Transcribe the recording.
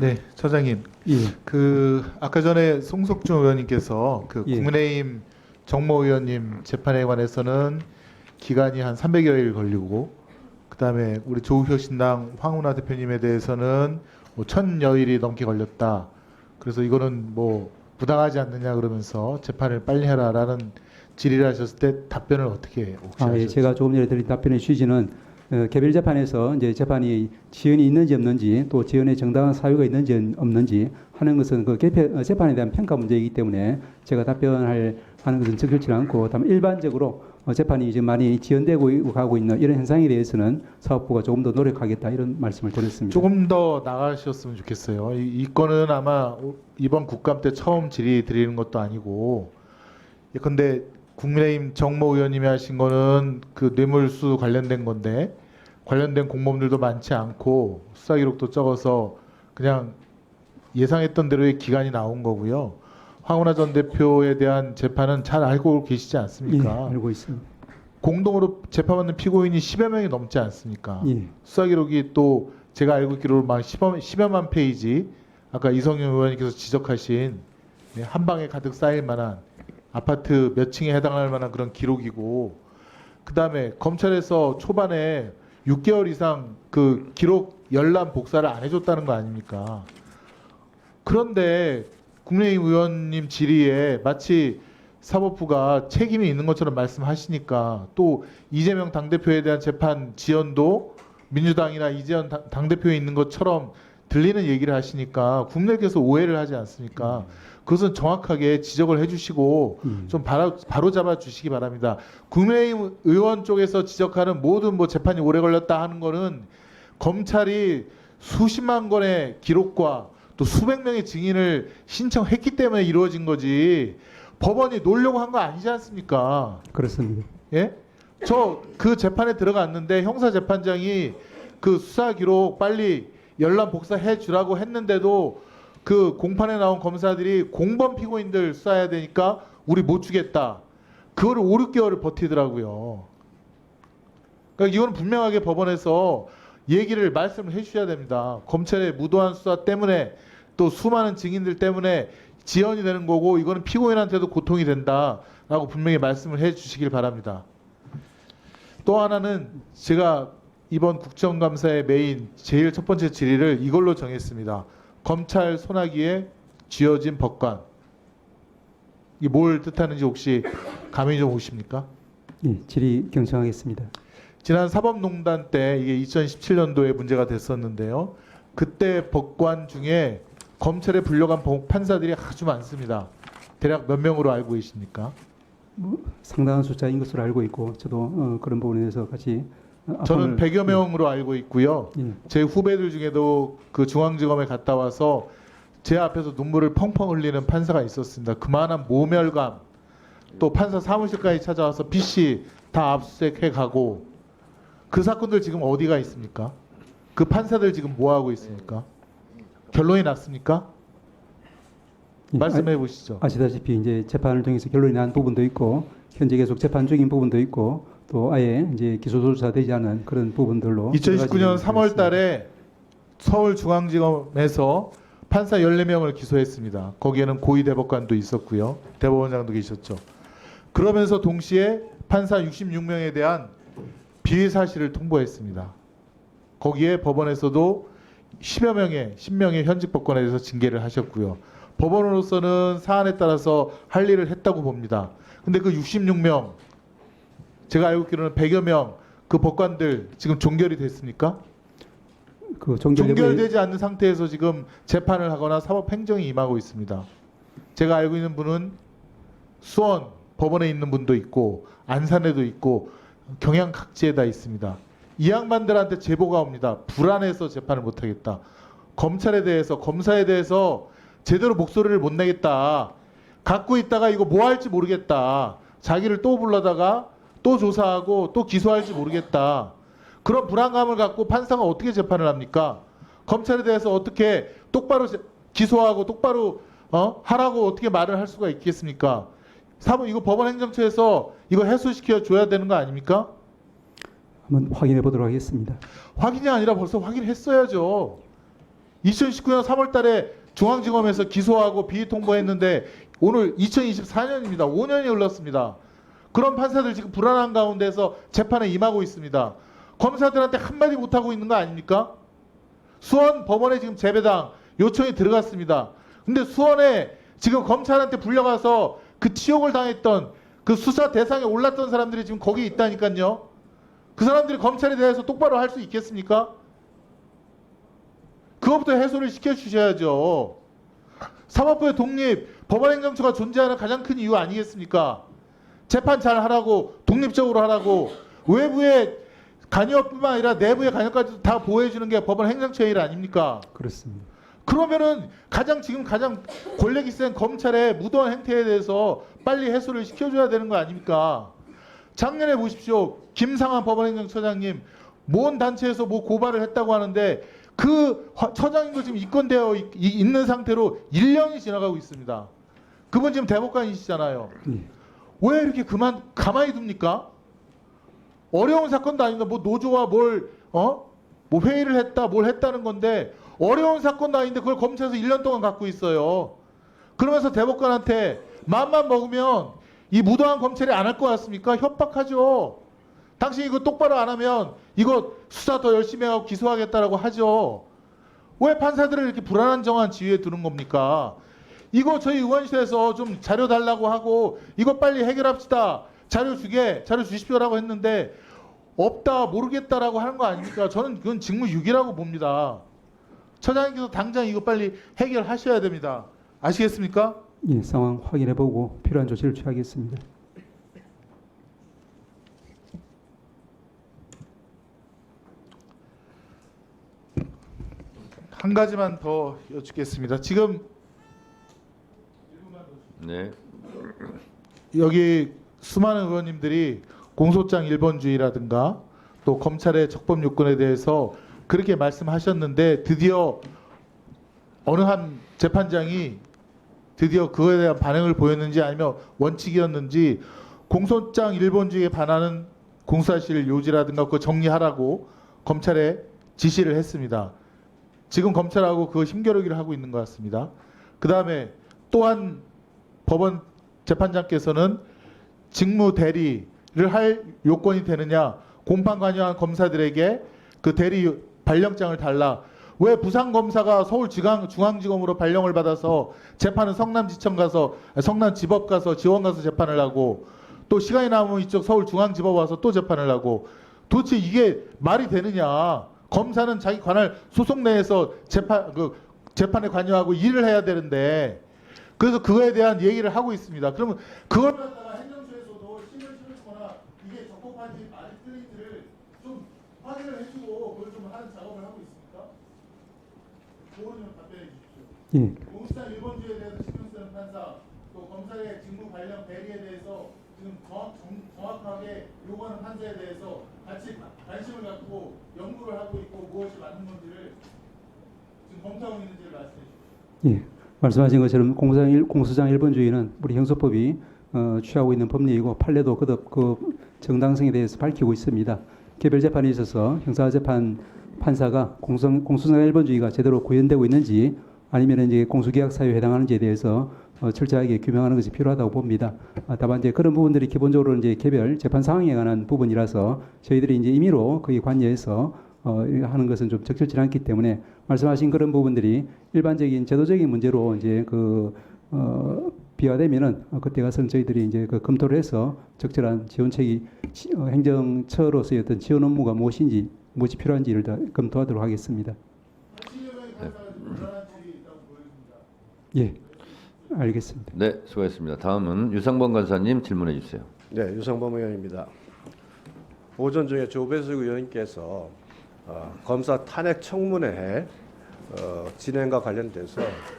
네, 처장님. 예, 아까 전에 송석준 의원님께서 예. 국민의힘 정모 의원님 재판에 관해서는 기간이 한 300여일 걸리고, 그다음에 우리 조국혁신당 황운하 대표님에 대해서는 뭐 1000여일이 넘게 걸렸다. 그래서 이거는 뭐 부당하지 않느냐 그러면서 재판을 빨리 해라라는 질의를 하셨을 때 답변을 어떻게 혹시 예. 하셨죠? 제가 조금 전에 드린 답변의 취지는 개별 재판에서 이제 재판이 지연이 있는지 없는지 또 지연의 정당한 사유가 있는지 없는지 하는 것은 그 재판에 대한 평가 문제이기 때문에 제가 답변할 하는 것은 적절치 않고, 다만 일반적으로 재판이 이제 많이 지연되고 가고 있는 이런 현상에 대해서는 사법부가 조금 더 노력하겠다 이런 말씀을 드렸습니다. 조금 더 나가셨으면 좋겠어요. 이 건은 아마 이번 국감 때 처음 질의 드리는 것도 아니고, 근데 국민의힘 정모 의원님이 하신 거는 그 뇌물수 관련된 건데 관련된 공범들도 많지 않고 수사 기록도 적어서 그냥 예상했던 대로의 기간이 나온 거고요. 황운하 전 대표에 대한 재판은 잘 알고 계시지 않습니까? 예, 알고 있습니다. 공동으로 재판받는 피고인이 10여 명이 넘지 않습니까? 예. 수사 기록이 또 제가 알고 있기로 막 10여만 페이지, 아까 이성윤 의원님께서 지적하신 한 방에 가득 쌓일 만한 아파트 몇 층에 해당할 만한 그런 기록이고, 그다음에 검찰에서 초반에 6개월 이상 그 기록 열람 복사를 안 해줬다는 거 아닙니까? 그런데 국민의힘 의원님 질의에 마치 사법부가 책임이 있는 것처럼 말씀하시니까, 또 이재명 당대표에 대한 재판 지연도 민주당이나 이재명 당대표에 있는 것처럼 들리는 얘기를 하시니까 국민들께서 오해를 하지 않습니까? 그것은 정확하게 지적을 해주시고 좀 바로 잡아 주시기 바랍니다. 국민의힘 의원 쪽에서 지적하는 모든 뭐 재판이 오래 걸렸다 하는 거는 검찰이 수십만 건의 기록과 또 수백 명의 증인을 신청했기 때문에 이루어진 거지, 법원이 놓으려고 한 거 아니지 않습니까? 그렇습니다. 예? 저 그 재판에 들어갔는데 형사재판장이 그 수사 기록 빨리 열람 복사해 주라고 했는데도 그 공판에 나온 검사들이 공범 피고인들 수사해야 되니까 우리 못 주겠다. 그거를 5, 6개월을 버티더라고요. 그러니까 이거는 분명하게 법원에서 말씀을 해주셔야 됩니다. 검찰의 무도한 수사 때문에 또 수많은 증인들 때문에 지연이 되는 거고, 이거는 피고인한테도 고통이 된다라고 분명히 말씀을 해주시길 바랍니다. 또 하나는 제가 이번 국정감사의 메인 제일 첫 번째 질의를 이걸로 정했습니다. 검찰 손아귀에 쥐어진 법관. 이게 뭘 뜻하는지 혹시 감이 좀 오십니까? 예, 질의 경청하겠습니다. 지난 사법농단 때 이게 2017년도에 문제가 됐었는데요. 그때 법관 중에 검찰에 불려간 판사들이 아주 많습니다. 대략 몇 명으로 알고 계십니까? 상당한 숫자인 것으로 알고 있고, 저도 그런 부분에 대해서 같이 저는 100여 명으로 알고 있고요. 예. 제 후배들 중에도 그 중앙지검에 갔다 와서 제 앞에서 눈물을 펑펑 흘리는 판사가 있었습니다. 그만한 모멸감, 또 판사 사무실까지 찾아와서 PC 다 압수수색해 가고, 그 사건들 지금 어디가 있습니까? 그 판사들 지금 뭐 하고 있습니까? 결론이 났습니까? 예, 말씀해 보시죠. 아시다시피 이제 재판을 통해서 결론이 난 부분도 있고, 현재 계속 재판 중인 부분도 있고, 또 아예 이제 기소 조사되지 않은 그런 부분들로 2019년 3월 달에 서울중앙지검에서 판사 14명을 기소했습니다. 거기에는 고위 대법관도 있었고요. 대법원장도 계셨죠. 그러면서 동시에 판사 66명에 대한 비위 사실을 통보했습니다. 거기에 법원에서도 10명의 현직 법관에 대해서 징계를 하셨고요. 법원으로서는 사안에 따라서 할 일을 했다고 봅니다. 근데 그 66명, 제가 알고 있기로는 100여 명 그 법관들 지금 종결이 됐습니까? 그 종결되지 않는 상태에서 지금 재판을 하거나 사법행정이 임하고 있습니다. 제가 알고 있는 분은 수원 법원에 있는 분도 있고 안산에도 있고 경양 각지에 다 있습니다. 이 양반들한테 제보가 옵니다. 불안해서 재판을 못하겠다. 검찰에 대해서, 검사에 대해서 제대로 목소리를 못 내겠다. 갖고 있다가 이거 뭐 할지 모르겠다. 자기를 또 불러다가 또 조사하고 또 기소할지 모르겠다. 그런 불안감을 갖고 판사가 어떻게 재판을 합니까? 검찰에 대해서 어떻게 똑바로 기소하고 똑바로 하라고 어떻게 말을 할 수가 있겠습니까? 이거 법원행정처에서 이거 해소시켜 줘야 되는 거 아닙니까? 한번 확인해 보도록 하겠습니다. 확인이 아니라 벌써 확인했어야죠. 2019년 3월 달에 중앙지검에서 기소하고 비의 통보했는데 오늘 2024년입니다. 5년이 흘렀습니다. 그런 판사들 지금 불안한 가운데서 재판에 임하고 있습니다. 검사들한테 한마디 못하고 있는 거 아닙니까? 수원 법원에 지금 재배당 요청이 들어갔습니다. 근데 수원에 지금 검찰한테 불려가서 그 치욕을 당했던 그 수사 대상에 올랐던 사람들이 지금 거기 있다니까요. 그 사람들이 검찰에 대해서 똑바로 할 수 있겠습니까? 그것부터 해소를 시켜주셔야죠. 사법부의 독립, 법원행정처가 존재하는 가장 큰 이유 아니겠습니까? 재판 잘 하라고, 독립적으로 하라고, 외부의 간여뿐만 아니라 내부의 간여까지 다 보호해주는 게 법원 행정처의 일 아닙니까? 그렇습니다. 그러면은 지금 가장 권력이 센 검찰의 무도한 행태에 대해서 빨리 해소를 시켜줘야 되는 거 아닙니까? 작년에 보십시오. 김상환 법원행정처장님 모은 단체에서 뭐 고발을 했다고 하는데 그 처장님도 지금 입건되어 있는 상태로 1년이 지나가고 있습니다. 그분 지금 대법관이시잖아요. 왜 이렇게 가만히 둡니까? 어려운 사건도 아닌가. 뭐 노조와 뭐 회의를 했다, 뭘 했다는 건데 어려운 사건도 아닌데 그걸 검찰에서 1년 동안 갖고 있어요. 그러면서 대법관한테 마음만 먹으면 이 무도한 검찰이 안 할 것 같습니까? 협박하죠. 당신 이거 똑바로 안 하면 이거 수사 더 열심히 하고 기소하겠다라고 하죠. 왜 판사들을 이렇게 불안정한 지위에 두는 겁니까? 이거 저희 의원실에서 좀 자료 달라고 하고 이거 빨리 해결합시다. 자료 주십시오라고 했는데 없다, 모르겠다라고 하는 거 아닙니까? 저는 그건 직무유기라고 봅니다. 처장님께서 당장 이거 빨리 해결하셔야 됩니다. 아시겠습니까? 예, 상황 확인해보고 필요한 조치를 취하겠습니다. 한 가지만 더 여쭙겠습니다. 지금 네. 여기 수많은 의원님들이 공소장 1번주의라든가 또 검찰의 적법 요건에 대해서 그렇게 말씀하셨는데 드디어 어느 한 재판장이 드디어 그거에 대한 반응을 보였는지 아니면 원칙이었는지 공소장 1번주의에 반하는 공수사실 요지라든가 그거 정리하라고 검찰에 지시를 했습니다. 지금 검찰하고 그 힘겨루기를 하고 있는 것 같습니다. 그 다음에 또한 법원 재판장께서는 직무 대리를 할 요건이 되느냐, 공판 관여한 검사들에게 그 대리 발령장을 달라. 왜 부산검사가 서울중앙지검으로 발령을 받아서 재판은 성남지법 가서 지원 가서 재판을 하고 또 시간이 남으면 이쪽 서울중앙지법 와서 또 재판을 하고 도대체 이게 말이 되느냐. 검사는 자기 관할 소속 내에서 재판에 관여하고 일을 해야 되는데 그래서 그거에 대한 얘기를 하고 있습니다. 그러면 그걸 갖다가 행정처에서도 힘을 실어주거나 이게 적법한지 말이 틀린지를 좀 확인을 해주고 그걸 좀 하는 작업을 하고 있습니까? 그거는 좀 답변해 주십시오. 예, 공수장 1번주에 대해서 신경 쓰는 판사 또 검찰의 직무 발령 대리에 대해서 지금 정확하게 요구하는 판사에 대해서 같이 관심을 갖고 연구를 하고 있고 무엇이 맞는 건지를 지금 검토하고 있는지를 말씀해 주십시오. 예. 말씀하신 것처럼 공수장 1번주의는 우리 형소법이 취하고 있는 법리이고 판례도 그 정당성에 대해서 밝히고 있습니다. 개별 재판에 있어서 형사재판 판사가 공수장 1번주의가 제대로 구현되고 있는지 아니면 이제 공수계약 사유에 해당하는지에 대해서 철저하게 규명하는 것이 필요하다고 봅니다. 다만 이제 그런 부분들이 기본적으로 이제 개별 재판 상황에 관한 부분이라서 저희들이 이제 임의로 거기 관여해서 하는 것은 좀 적절치 않기 때문에 말씀하신 그런 부분들이 일반적인 제도적인 문제로 이제 비화되면은 그때 가서는 저희들이 이제 검토를 해서 적절한 지원책이 행정처로서의 어떤 지원 업무가 무엇이 필요한지를 다 검토하도록 하겠습니다. 예, 알겠습니다. 네, 수고하셨습니다. 다음은 유상범 간사님 질문해 주세요. 네, 유상범 의원입니다. 오전 중에 조배수 의원께서 검사 탄핵 청문회 진행과 관련돼서